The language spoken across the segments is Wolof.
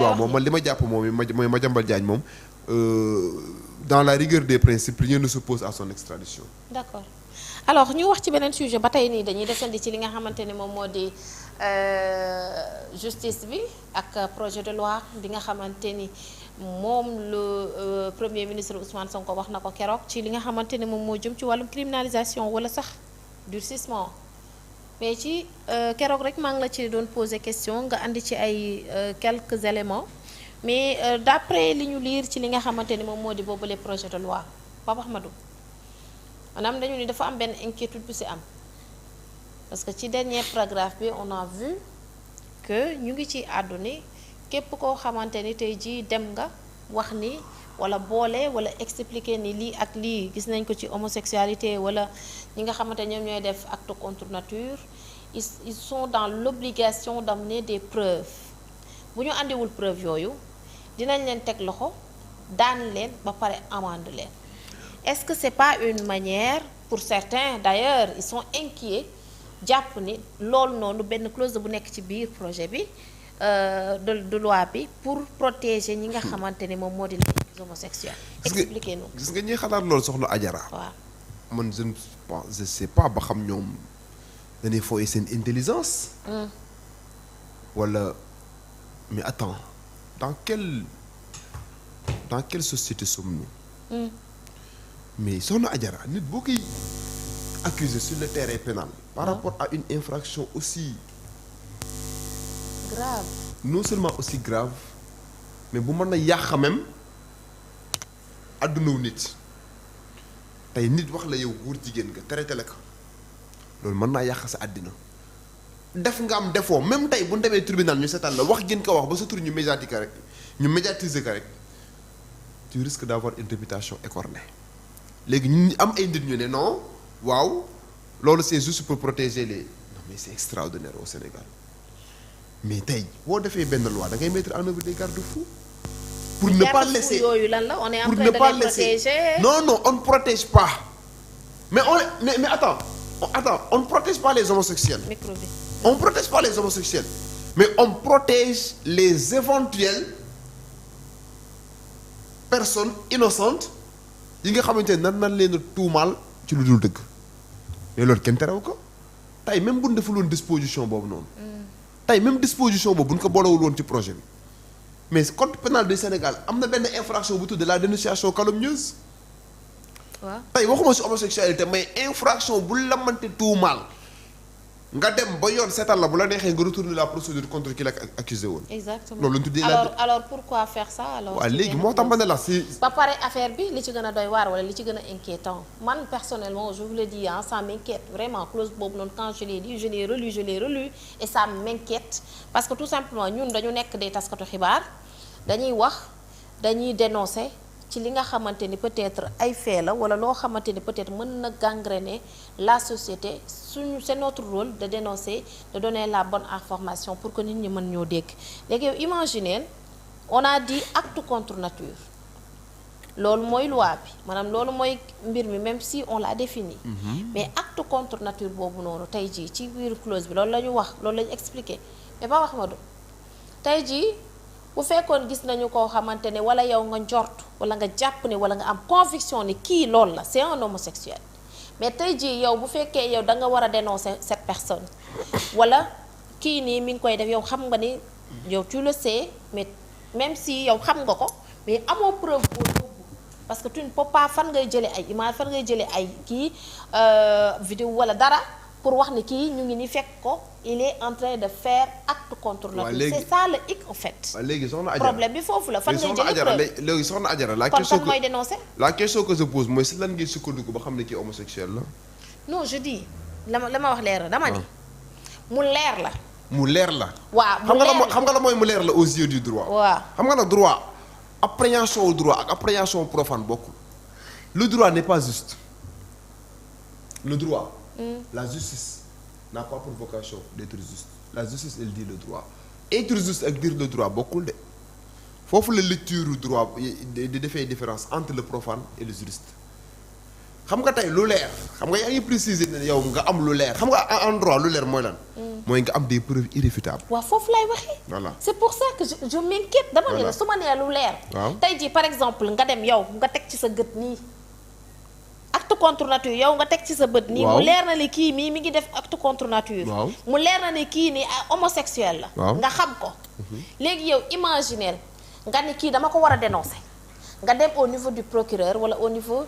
waaw moom man li ma jàpp moom mooy Madiambal Diagne moom dans la rigueur des principes rien ne s'oppose à son extradition. d'accord alors ñu wax ci beneen sujet ba tey nii dañuy desandi ci li nga xamante ni moom moo di justice bi ak projet de loi bi nga xamante ni moom le premier ministre Ousmane Sonko wax na ko keroog ci li nga xamante ni moom moo jëm ci wàllum criminalisation wala sax durcissement mais ci keroog rek maa ngi la ci doon poser question nga andi ci ay quelques éléments mais d'après li ñu lire ci li nga xamante ni moom moo di boobule projet de loi Pape Ahmadou maanaam dañu ni dafa am benn inquiétude bu ci am parce que ci dernier paragraphe bi on a vu que ñu ngi ci àdduni képp koo xamante ni tey jii dem nga wax ni wala boole wala expliquer ni lii ak lii gis nañ ko ci homosexualité wala ñi nga xamante ñoom ñooy def acte contre nature ils sont dans l'obligation d'amener des preuves bu ñu àndiwul preuve yooyu dinañ leen teg loxo daan leen ba pare amende leen est-ce que c'est pas une manière pour certains d'ailleurs ils sont inquiets jàpp ni loolu noonu benn clause bu nekk ci biir projet bi de loi bi pour protéger ñi nga xamante ni moom moo di les homosexuels. expliquez-nous. gis nga ñuy xalaat loolu soxna Adjara. waaw man je sais pas ba xam ñoom dañuy fooy seen intelligence. wala mais attends dans quelle société sommes-nous? mais soxna Adjara nit boo koy accusé sur le terrain pénal. par rapport à une infraction aussi. grave. non seulement aussi grave mais bu mën na yàq même àddunaw nit tey nit wax la yow góor jigéen nga traité la ko loolu mën naa yàq sa àddina def nga am defoo même tey bu ñu demee tribunal ñu seetal la wax gën ko wax ba sa tur ñu médiatiser ko rek tu risques d'avoir une réputation écornée léegi ñu am ay nit ñu ne non waaw loolu c'est juste pour protéger les non mais c'est extraordinaire au Sénégal. mais tey boo defee benn loi da ngay mettre en œuvre des garde-fous pour ne pas laisser yooyu lan la on est en train de les protéger. non on ne protège pas mais attends on ne protège pas les homosexuels. On ne protège pas les homosexuels mais on protège les éventuelles personnes innocentes yi nga xamante ne nan leen a tuumaal ci lu dul dëgg mais loolu kenn terew ko tey même bu ñu defuloon disposition boobu noonu. tey même disposition boobu bu ñu ko boolewul woon ci projet bi mais code pénal du Sénégal am na benn infraction bu tudd la dénonciation calomnieuse. waaw tey waxuma ci homosexualité mais infraction bu la mënti tuumaal nga dem ba yoon seetal la bu la neexee nga retourner la procédure contre ki la accusé woon. exactement loolu la ñu tuddee alors pourquoi faire ça alors. waaw léegi moo tax ma ne la si. ba pare affaire bi li ci gën a doy waar wala li ci gën a inquiétant man personnellement je vous le dis ça m'inquiète vraiment clause boobu noonu quand je l'ai dit je l'ai relu et ça m'inquiète parce que tout simplement ñun dañu nekk des taskatu xibaar dañuy wax dañuy dénoncer ci li nga xamante ni peut-être ay fait la wala loo xamante ni peut-être mën na gangréner la société c'est notre rôle de dénoncer de donner la bonne information pour que nit ñi mën ñoo dégg léegi yow imaginez on a dit acte contre nature loolu mooy loi bi maanaam loolu mooy mbir mi même si on l'a défini. mais acte contre nature boobu noonu tey jii ci biir clause bi loolu la ñu wax loolu la ñu expliqué mais ba wax ma do tey jii bu fekkoon gis nañu koo xamante ne wala yow nga njort wala nga jàpp ne wala nga am conviction ni kii loolu la c'est un homosexuel mais tey jii yow bu fekkee yow da nga war a dénoncer cette personne wala kii nii mi ngi koy def yow xam nga ni yow tu le sais mais même si yow xam nga ko mais amoo preuve boobu parce que tu ne peux pas fan ngay jëlee ay image fan ngay jëlee ay kii vidéo wala dara pour wax ni kii ñu ngi ni fekk ko il est en train de faire acte contre nature. C'est ça le hic en fait. léegi soxna Adjara problème bi foofu la fan ngay jëlee preuve léegi soxna Adjara la kon kan mooy dénoncer. la question que je pose mooy si lan ngay sukkandiku ba xam ne kii homosexuel la. non je dis la ma wax leer la dama ni mu leer la. mu leer la. waaw mu leer la xam nga la mooy mu leer la aux yeux du droit. waaw xam nga nag droit appréhension au droit ak appréhension profane bokkul. le droit n'est pas juste. le droit. La justice n'a pas pour vocation d'être juste. La justice elle dit le droit. être juste ak dire le droit bokkul de foofu la lecture du droit di defee différence entre le profane et le juriste xam nga tey lu leer xam nga yaa ngi préciser ne yow nga am lu leer xam nga en droit lu leer mooy lan. mooy nga am des preuves irréfutables. waaw foofu lay waxee. voilà c'est pour ça que je m'inquiète. dama ne la su ma nee lu leer. waaw tey jii par exemple nga dem yow nga teg ci sa gët nii. acte contre nature yow nga teg ci sa bët. nii mu leer na ni kii mii mi ngi def acte contre nature. mu leer na ni kii nii homosexuel la. nga xam ko. léegi yow imagineel nga ni kii dama ko war a dénoncer. nga dem au niveau du procureur wala au niveau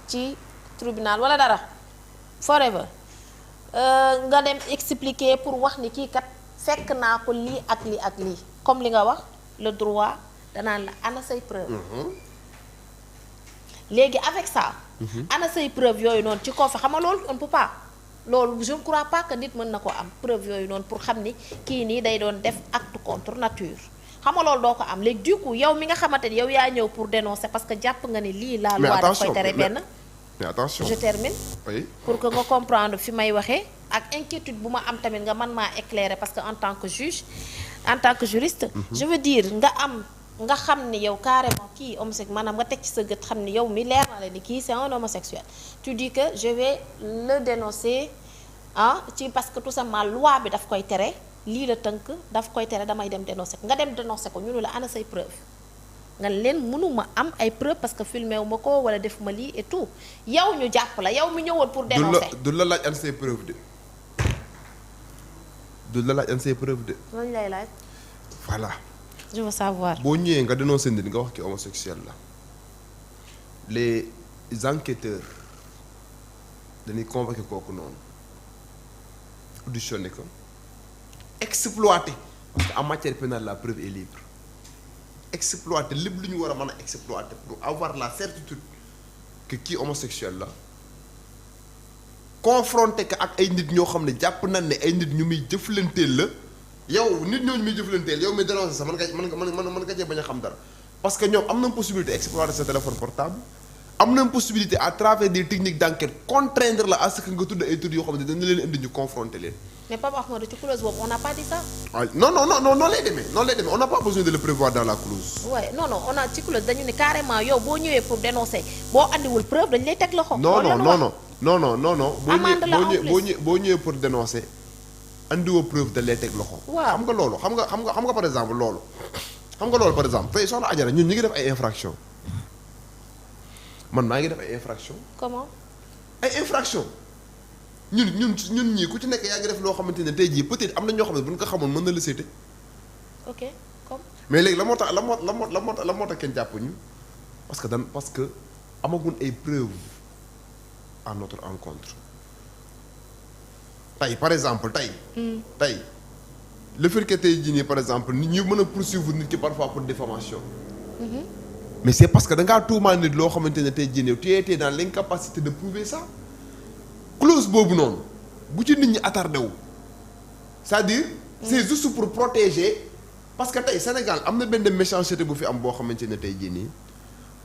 ci tribunal wala dara forever nga dem expliquer pour wax ni kii kat fekk naa ko lii ak lii ak lii comme li nga wax le droit danaan la ana say preuve léegi avec ça ana say preuve yooyu noonu ci koo fa xam nga loolu on peut pas loolu je ne crois pas que nit mën na ko am preuve yooyu noonu pour xam ni kii nii day doon def acte contre nature xam nga loolu doo ko am léegi du coup yow mi nga xamante ni yow yaa ñëw pour dénoncer parce que jàpp nga ni lii la loi daf koy tere benn mais attention je termine oui pour que nga comprendre fi may waxee ak inquiétude bu ma am tamit nga mën maa éclairer parce que en tant que juge en tant que juriste je veux dire nga xam ni yow carrément kii homosexuel maanaam nga teg ci sa gët xam ni yow mi leer na la ni kii c'est un homosexuel tu dis que je vais le dénoncer ci parce que tout simplement loi bi daf koy tere lii la tënk daf koy tere damay dem dénoncer ko nga dem dénoncer ko ñu ne la ana say preuve nga leen mënuma am ay preuve parce que filmé wu ma ko wala def ma lii et tout yow ñu jàpp la yow mi ñëwoon pour dénoncer du la laaj an say preuve de du la laaj an say preuve de loolu lay laaj voilà je veux savoir boo ñëwee nga dénoncer nit nga wax ki homosexuel la les enquêteurs dañuy convoquer kooku noonu auditionné ko exploiter parce que en matière pénale la preuve est libre exploiter lépp lu ñu war a mën a exploiter pour avoir la certitude que kii homosexuel la confronter ko ak ay nit ñoo xam ne jàpp nañ ne ay nit ñu muy jëflanteel la yow nit ñooñu muy jëflanteel yow mi dénoncer sax mën nga cee bañ a xam dara parce que ñoom am nañ possibilité exploiter sa téléphone portable am nañ possibilité à travers des techniques d'enquête contraindre la à ce que nga tudd ay tur yoo xam ne dañu leen indi ñu confronter leen. mais Pape Ahmadou ci clause boobu on n'a pas dit ça. ah non noonu lay demee on n'a pas besoin de le prévoir dans la clause. ouais non on a ci clause dañu ne carrément yow boo ñëwee pour dénoncer boo andiwul preuve dañu lay teg loxo. non. amende la en plus boo ñëwee pour dénoncer andiwoo preuve dañ lay teg loxo. waaw xam nga loolu xam nga par exemple loolu. xam nga loolu par exemple tey soxna Adjara ñun ñu ngi def ay infractions man maa ngi def ay infractions. comment. ay infractions. ñun ñii ku ci nekk yaa ngi def loo xamante ne tey jii peut-être am na ñoo xam ne bu ñu ko xamoon mën na la seete. ok comme. mais léegi la moo tax kenn jàpp ñu parce que amaguñ ay preuves à notre encontre tey par exemple tey le fait que tey jii nii par exemple nit ñu mën a poursuivre nit ki parfois pour diffamation mais c'est parce que da ngaa tuumaal nit loo xamante ne tey jii nii tu étais dans l'incapacité de prouver ça. clause boobu noonu bu ci nit ñi attardé wu c'est-à-dire c'est juste pour protéger parce que tey Sénégal am na benn méchanceté bu fi am boo xamante ne tey jii nii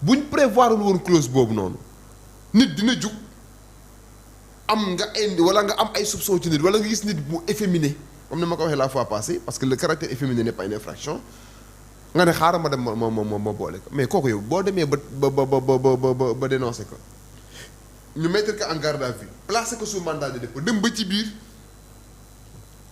buñ prévoirul woon clause boobu noonu nit dina jug am nga indi wala nga am ay soupçon ci nit wala nga gis nit bu efféminé comme ni ma ko waxee la fois passée parce que le caractère efféminé n'est pas une infraction nga ne xaaral ma dem ma boole ko mais kooku yow boo demee ba dénoncer ko ñu mettre ko en garde à vue placer ko sous mandat de dépôt dem ba ci biir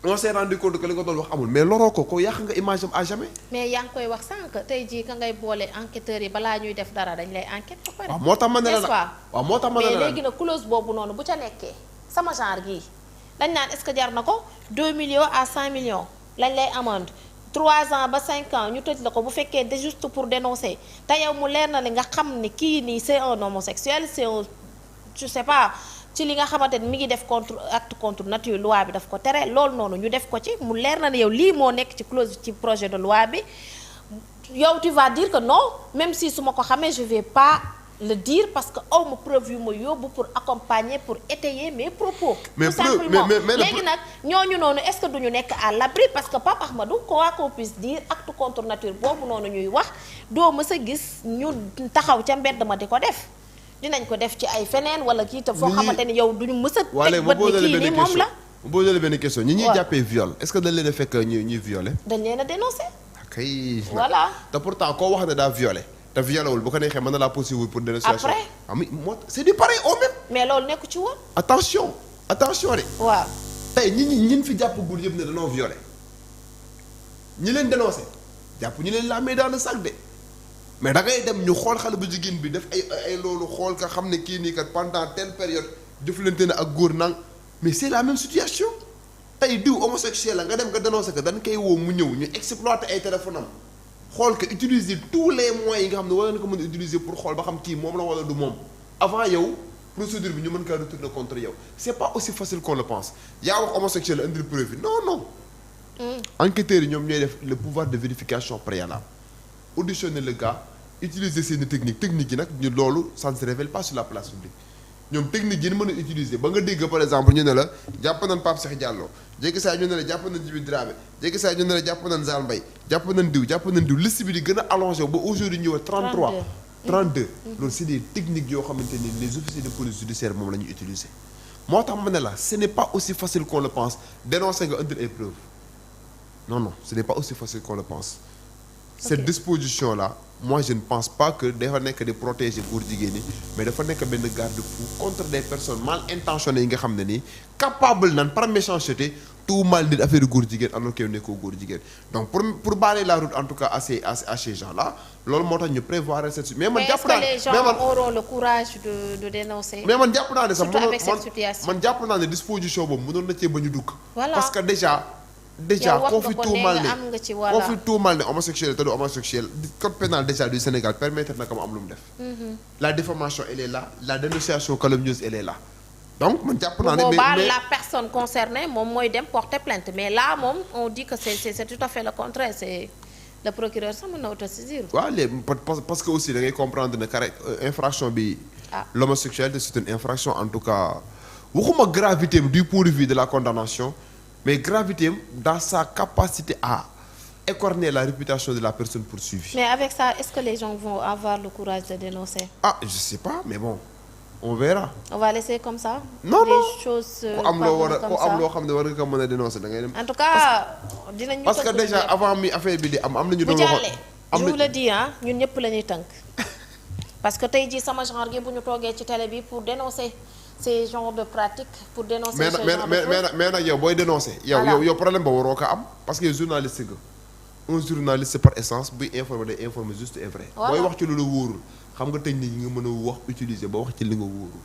on s'est rendu compte que li nga doon wax amul mais loroo ko yàq nga image am à jamais. mais yaa ngi koy wax sànq tey jii ka ngay boole enquêteurs yi balaa ñuy def dara dañ lay enquête ba pare. waaw moo tax ma ne la n'est-ce pas waaw moo tax ma ne la mais léegi nag clause boobu noonu bu ca nekkee sama genre gii dañ naan est-ce que jar na ko 2 millions à 5 millions lañ lay amende 3 ans ba 5 ans ñu tëj la ko bu fekkee de juste pour dénoncer te yow mu leer na li nga xam ni kii nii c'est un homosexuel c'est un je sais pas ci li nga xamante ni mi ngi def acte contre nature loi bi daf ko tere loolu noonu ñu def ko ci mu leer na ne yow lii moo nekk ci clause ci projet de loi bi yow tu vas dire que non même si su ma ko xamee je vais pas le dire parce que aw ma preuve yu ma yóbbu pour accompagner pour étayer mes propos. mais tout simplement léegi nag ñooñu noonu est-ce que duñu nekk à l'abri parce que Pape Ahmadou quoi qu'on puisse dire acte contre nature boobu noonu ñuy wax doo mës a gis ñu taxaw ca mbedd ma di ko def. dinañ ko def ci ay feneen wala kii tam foo xamante ni yow duñu mës a teg bët ni kii nii moom la boo jëlee benn question ñi ñuy jàppee viol est-ce que dañ leen a fekk ñuy violé dañ leen a dénoncé kay voilà te pourtant koo wax ne daa violé te violewul bu ko neexee mën na laa poursuivre pour dénonciation. Après. ah mais c'est du pareil au même. mais loolu nekku ci woon. attention de. waaw. tey ñi fi jàpp gul yëpp ne dañoo violé ñi leen dénoncé jàpp ñu leen la main dans le sac de mais da ngay dem ñu xool xale bu jigéen bi def ay loolu xool ka xam ne kii nii kat pendant telle période jëflante na ak góor nang mais c'est la même situation tey diw homosexuel la nga dem nga dénoncé que dañ koy woo mu ñëw ñu exploiter ay téléphone am xool que utiliser tous les moyens yi nga xam ne war na ko mën a utiliser pour xool ba xam kii moom la wala du moom avant yow. procédure bi ñu mën kaa retourner contre yow c'est pas aussi facile qu'on le pense yaa wax homosexuel indil preuve non. enquêteurs yi ñoom ñooy def le pouvoir de vérification préalable auditionner le gars utiliser seeni technique yi nag ñu loolu ça ne se révèle pas sur la place publique ñoom technique yi ñu mën a utiliser ba nga dégg par exemple ñu ne la jàpp nañ Pape Cheikh Diallo jékki saa ñu ne la jàpp nañ Djibi Dramé jékki saa ñu ne la jàpp nañ Zal Mbaye jàpp nañ diw liste bi di gën a allongé ba aujourd'hui ñu wax 32 loolu c'est des techniques yoo xamante ni les officiers de police judiciaire moom la ñuy utiliser moo tax ma ne la ce n'est pas aussi facile qu'on le pense dénoncer nga indil ay preuves non ce n'est pas aussi facile qu'on le pense. Cette disposition là moi je ne pense pas que dafa nekk di protéger góor jigéen ñi mais dafa nekk benn garde-fou contre des personnes mal intentionnées yi nga xam ne nii capable nan par méchanceté tout mal nit affaire góor jigéen alors que nekkoo góor jigéen donc pour barrer la route en tout cas à ces gens là loolu moo tax ñu prévoir cette mais man jàpp naa mais est-ce que les gens auront le courage de dénoncer. mais man jàpp naa ne sax surtout avec cette situation. man jàpp naa ne disposition boobu mënoon na cee ba ñu dugg. voilà parce que déjà koo fi tuumal ne homosexuel te du homosexuel code pénal déjà du Sénégal permettre na ko mu am lu mu def. La diffamation elle est là la dénonciation calomnieuse elle est là. donc man jàpp naa ne mais la personne concernée moom mooy dem porter plainte mais là moom on dit que c'est tout à fait le contraire c'est le procureur sax mën na autosaisir. waaw léegi parce que aussi da ngay comprendre ne carré infraction bi. l'homosexualité c'est une infraction en tout cas waxuma gravité du point de vue de la condamnation mais gravité dans sa capacité à écorner la réputation de la personne poursuivie. mais avec ça est-ce que les gens vont avoir le courage de dénoncer. Je sais pas mais bon. on verra. on va laisser comme ça. non les choses ku am loo xam ne war nga ko mën a dénoncer da ngay dem. en tout cas dinañu. parce que déjà avant mi affaire bi di am nañu doon waxoon. je vous le dis ñun ñëpp la ñuy tënk. parce que tey jii sama genre gi bu ñu toogee ci télé bi pour dénoncer ces genres de pratiques pour dénoncer. ce genre de choses mais nag yow booy dénoncer. yow problème ba waroo ko am parce que journaliste nga un journaliste par essence buy informer day informer juste et vrai. booy wax ci lu la wóorul. xam nga tëj nit ñi nga mën a wax utiliser ba wax ci li nga wóoru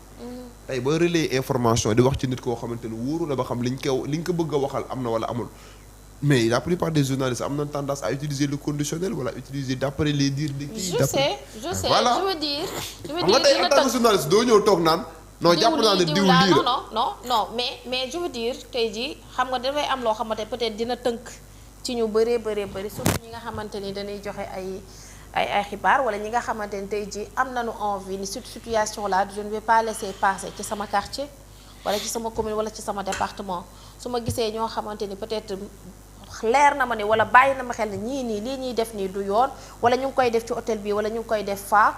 tey ba relayer information di wax ci nit koo xamante ne wóoru la ba xam li nga ko bëgg a waxal am na wala amul mais la plupart des journalistes am na tendance à utiliser le conditionnel wala utiliser d'après les dires de kii. je sais voilà. je veux dire xam nga tey en tant que journaliste doo ñëw toog naan. non jàpp naa ne diw lii la non mais je veux dire tey jii xam nga dafay am loo xamante peut-être dina tënk ci ñu bëree surtout ñi nga xamante ni dañuy joxe ay xibaar wala ñi nga xamante ni tey jii am nañu envie ni cette situation là je ne vais pas laisser passer ci sama quartier wala ci sama commune wala ci sama département su ma gisee ñoo xamante ni peut-être leer na ma ni wala bàyyi na ma xel ne ñii nii lii ñuy def nii du yoon wala ñu ngi koy def ci hôtel bi wala ñu ngi koy def faa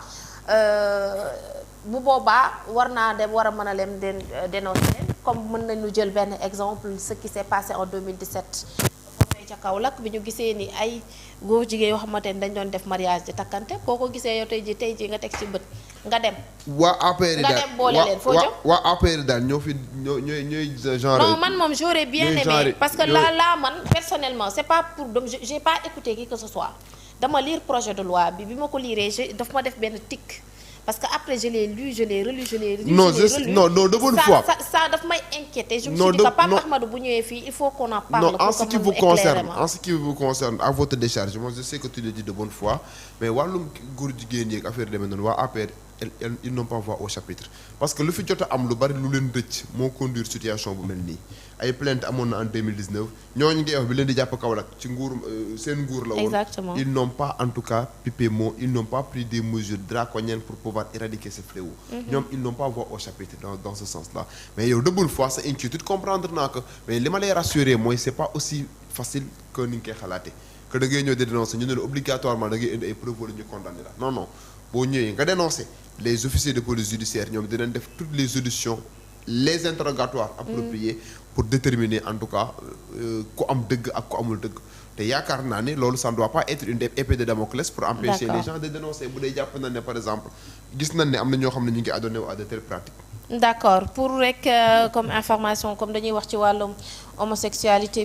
bu boobaa war a mën a leen dénoncer leen comme mën nañu jël benn exemple ce qui s'est passé en 2017 ca Kaolack bi ñu gisee ni ay góor jigéen yoo xamante ni dañ doon def mariage di takkante boo ko gisee yow tey ji nga teg ci bët nga dem. waa APR nga dem boole leen foo jëm waa APR daal ñooy genre. non man moom j'aurais bien aimé parce que là man personnellement c'est pas pour donc j'ai pas écouté qui que ce soit dama lire projet de loi bi ma ko liree daf ma def benn tic. parce que après je l'ai lu je l'ai relu non de bonne foi ça daf may inquiéter. je me suis dit que Pape Ahmadou bu ñëwee fii il faut qu'on en parle. non en ce qui vous concerne à votre décharge moi je sais que tu le dis de bonne foi mais wàllum góor jigéen yeeg affaire demee noonu waa APR ils n'ont pas voix au chapitre parce que lu fi jot a am lu bari lu leen rëcc moo conduire situation bu mel nii ay plainte amoon na en 2019 ñooñu ngay wax bi leen di jàpp Kaolack ci seen nguur la woon. exactement ils n'ont pas en tout cas pipé mot ils n'ont pas pris des mesures draconiennes pour pouvoir éradiquer ce fléau. ñoom ils n'ont pas voix au chapitre dans ce sens là mais yow de bonne foi sa inquiétude comprendre naa ko mais li ma lay rassurer mooy c'est pas aussi facile que ni nga koy xalaatee que da ngay ñëw di dénoncer ñu ne la obligatoirement da ngay indi ay preuves wala ñu condamné la non boo ñëwee nga dénoncer les officiers de police judiciaire ñoom dinañ def toutes les auditions les interrogatoires appropriés pour déterminer en tout cas ku am dëgg ak ku amul dëgg te yaakaar naa ne loolu ça ne doit pas être une épée de Damoclès pour empêcher les gens de dénoncer bu dee jàpp nañ ne par exemple gis nañ ne am na ñoo xam ne ñu ngi adonné wu à de telles pratiques. d'accord pour rek comme information comme dañuy wax ci wàllum homosexualité